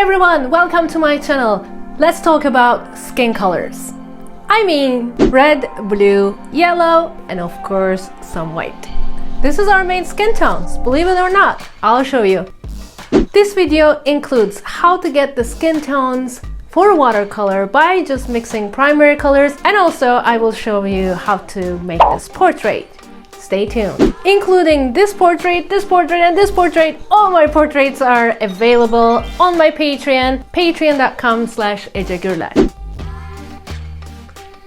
everyone, welcome to my channel. Let's talk about skin colors. I mean red, blue, yellow, and of course some white. This is our main skin tones. Believe it or not, I'll show you. This video includes how to get the skin tones for watercolor by just mixing primary colors, and also I will show you how to make this portrait. Stay tuned. Including this portrait, and this portrait. All my portraits are available on my Patreon, patreon.com/Ece Gurler.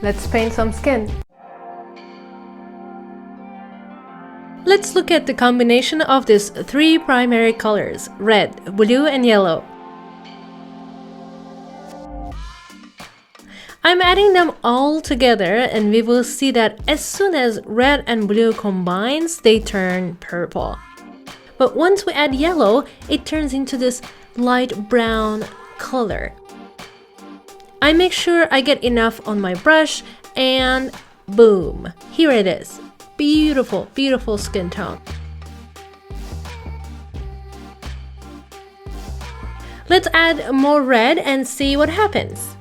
Let's paint some skin. Let's look at the combination of these three primary colors, red, blue, and yellow. I'm adding them all together and we will see that as soon as red and blue combines, they turn purple. But once we add yellow, it turns into this light brown color. I make sure I get enough on my brush and boom, here it is. Beautiful, beautiful skin tone. Let's add more red and see what happens.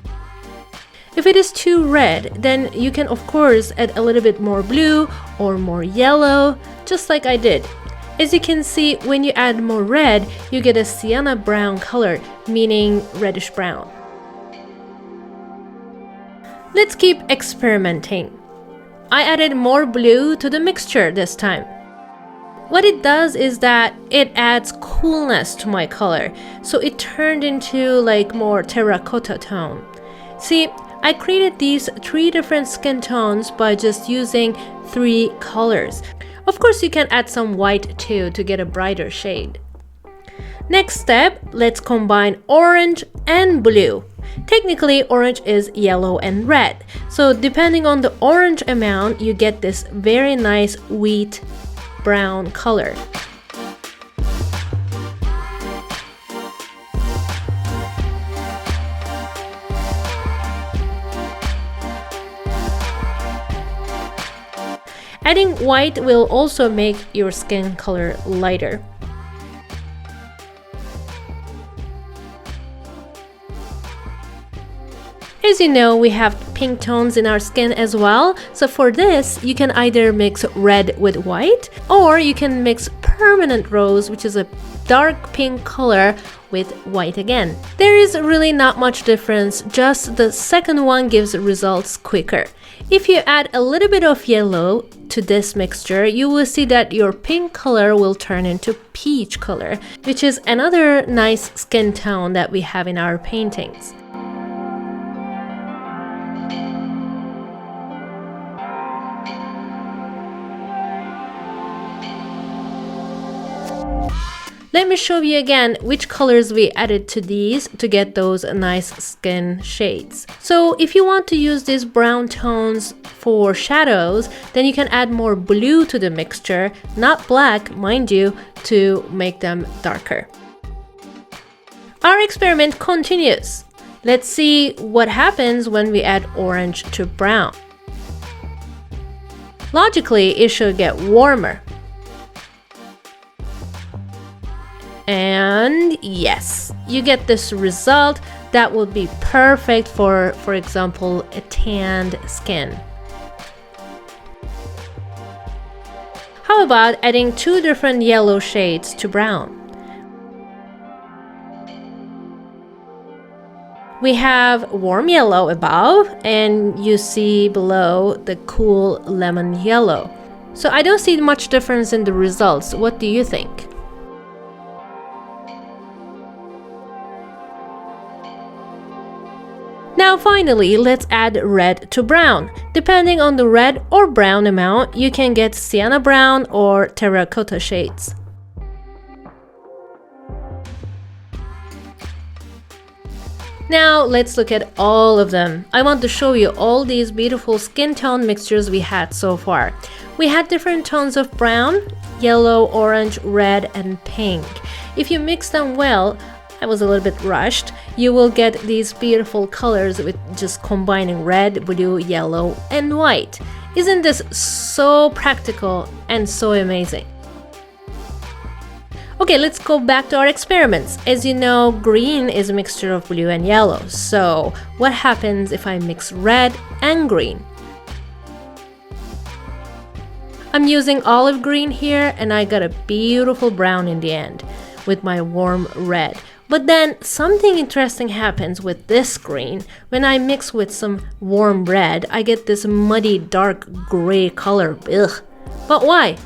If it is too red, then you can of course add a little bit more blue or more yellow, just like I did. As you can see, when you add more red, you get a sienna brown color, meaning reddish brown. Let's keep experimenting. I added more blue to the mixture this time. What it does is that it adds coolness to my color, so it turned into like more terracotta tone. See, I created these three different skin tones by just using three colors. Of course, you can add some white too to get a brighter shade. Next step, let's combine orange and blue. Technically, orange is yellow and red. So depending on the orange amount, you get this very nice wheat brown color. Adding white will also make your skin color lighter. As you know, we have pink tones in our skin as well. So for this, you can either mix red with white, or you can mix permanent rose, which is a dark pink color, with white again. There is really not much difference, just the second one gives results quicker. If you add a little bit of yellow to this mixture, you will see that your pink color will turn into peach color, which is another nice skin tone that we have in our paintings. Let me show you again which colors we added to these to get those nice skin shades. So if you want to use these brown tones for shadows, then you can add more blue to the mixture, not black, mind you, to make them darker. Our experiment continues. Let's see what happens when we add orange to brown. Logically, it should get warmer. And yes, you get this result that would be perfect for example, a tanned skin. How about adding two different yellow shades to brown? We have warm yellow above, and you see below the cool lemon yellow. So I don't see much difference in the results. What do you think? Now finally, let's add red to brown. Depending on the red or brown amount, you can get sienna brown or terracotta shades. Now let's look at all of them. I want to show you all these beautiful skin tone mixtures we had so far. We had different tones of brown, yellow, orange, red, and pink. If you mix them well, I was a little bit rushed, you will get these beautiful colors with just combining red, blue, yellow, and white. Isn't this so practical and so amazing? Okay, let's go back to our experiments. As you know, green is a mixture of blue and yellow. So what happens if I mix red and green? I'm using olive green here, and I got a beautiful brown in the end with my warm red. But then something interesting happens with this green. When I mix with some warm red, I get this muddy dark gray color. Ugh. But why?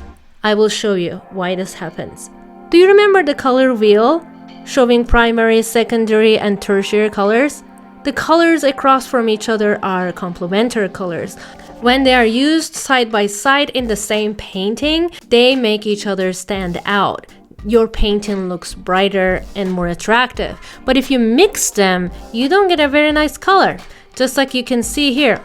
I will show you why this happens. Do you remember the color wheel showing primary, secondary, and tertiary colors? The colors across from each other are complementary colors. When they are used side by side in the same painting, they make each other stand out. Your painting looks brighter and more attractive. But if you mix them, you don't get a very nice color, just like you can see here.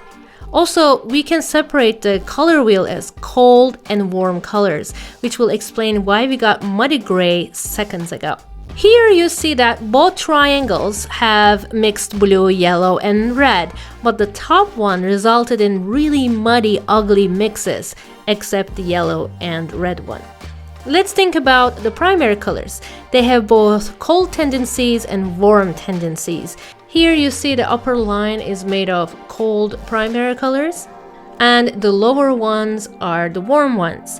Also, we can separate the color wheel as cold and warm colors, which will explain why we got muddy gray seconds ago. Here you see that both triangles have mixed blue, yellow, and red, but the top one resulted in really muddy, ugly mixes, except the yellow and red one. Let's think about the primary colors. They have both cold tendencies and warm tendencies. Here you see the upper line is made of cold primary colors, and the lower ones are the warm ones.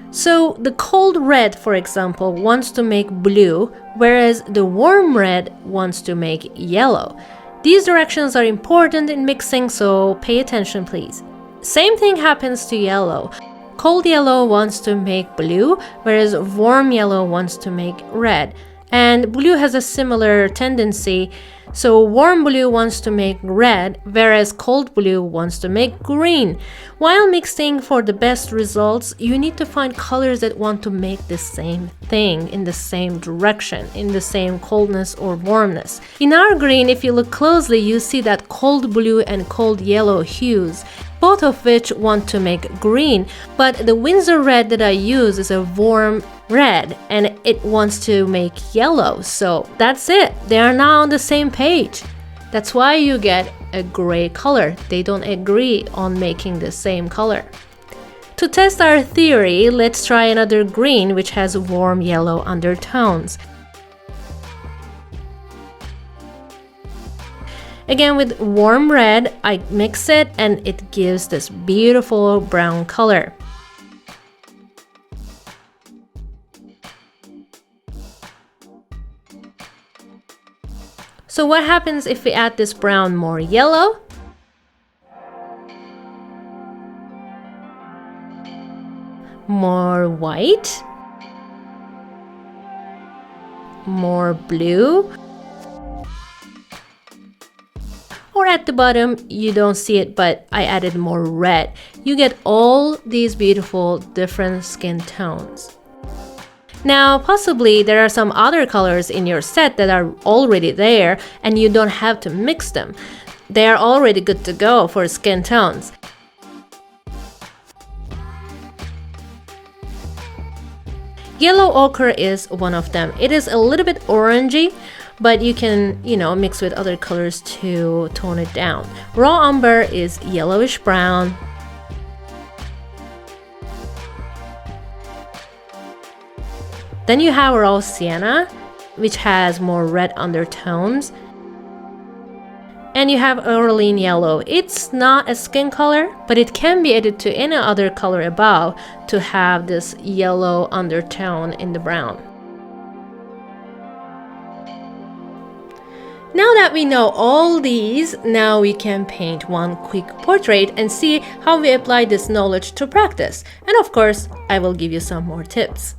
So the cold red, for example, wants to make blue, whereas the warm red wants to make yellow. These directions are important in mixing, so pay attention please. Same thing happens to yellow. Cold yellow wants to make blue, whereas warm yellow wants to make red. And blue has a similar tendency, so warm blue wants to make red, whereas cold blue wants to make green. While mixing for the best results, you need to find colors that want to make the same thing in the same direction, in the same coldness or warmness. In our green, if you look closely, you see that cold blue and cold yellow hues, both of which want to make green, but the Windsor red that I use is a warm red and it wants to make yellow. So that's it. They are now on the same page. That's why you get a gray color. They don't agree on making the same color. To test our theory, let's try another green which has warm yellow undertones. Again, with warm red, I mix it and it gives this beautiful brown color. So what happens if we add this brown more yellow? More white? More blue? Or at the bottom, you don't see it, but I added more red. You get all these beautiful different skin tones. Now, possibly there are some other colors in your set that are already there and you don't have to mix them. They are already good to go for skin tones. Yellow ochre is one of them. It is a little bit orangey, but you can, mix with other colors to tone it down. Raw umber is yellowish brown. Then you have raw sienna, which has more red undertones. And you have Orlean yellow. It's not a skin color, but it can be added to any other color above to have this yellow undertone in the brown. Now that we know all these, now we can paint one quick portrait and see how we apply this knowledge to practice. And of course, I will give you some more tips.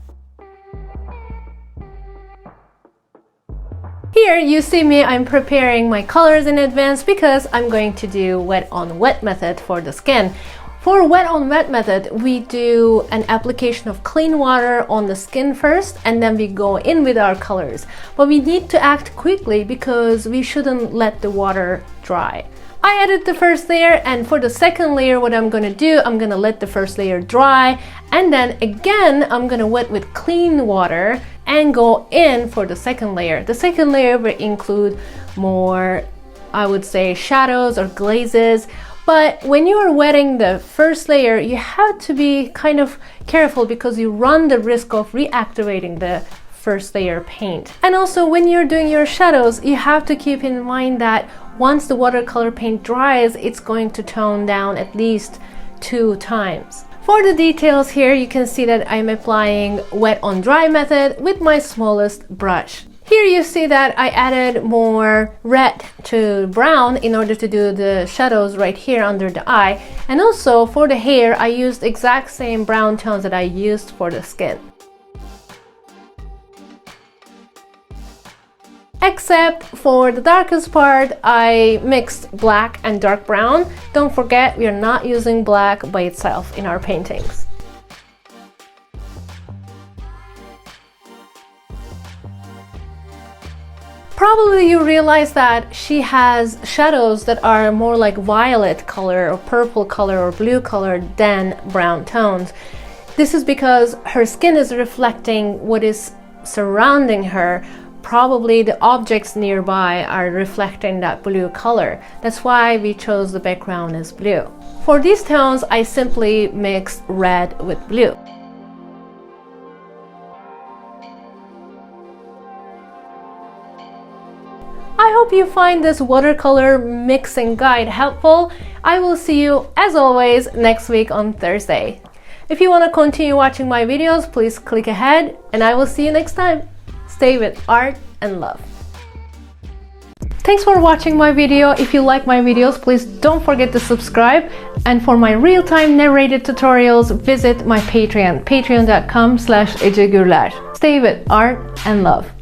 Here you see me, I'm preparing my colors in advance because I'm going to do wet on wet method for the skin. For wet on wet method, we do an application of clean water on the skin first and then we go in with our colors. But we need to act quickly because we shouldn't let the water dry. I added the first layer, and for the second layer what I'm gonna do, I'm gonna let the first layer dry and then again I'm gonna wet with clean water and go in for the second layer. The second layer will include more, I would say, shadows or glazes. But when you are wetting the first layer, you have to be kind of careful because you run the risk of reactivating the first layer paint. And also when you're doing your shadows, you have to keep in mind that once the watercolor paint dries, it's going to tone down at least 2 times. For the details here, you can see that I'm applying wet on dry method with my smallest brush. Here you see that I added more red to brown in order to do the shadows right here under the eye. And also for the hair, I used exact same brown tones that I used for the skin. Except for the darkest part, I mixed black and dark brown. Don't forget, we are not using black by itself in our paintings. Probably you realize that she has shadows that are more like violet color or purple color or blue color than brown tones. This is because her skin is reflecting what is surrounding her. Probably the objects nearby are reflecting that blue color. That's why we chose the background as blue. For these tones, I simply mixed red with blue. I hope you find this watercolor mixing guide helpful. I will see you, as always, next week on Thursday. If you want to continue watching my videos, please click ahead, and I will see you next time. Stay with art and love. Thanks for watching my video. If you like my videos, please don't forget to subscribe. And for my real-time narrated tutorials, visit my Patreon, patreon.com/Ece Gurler. Stay with art and love.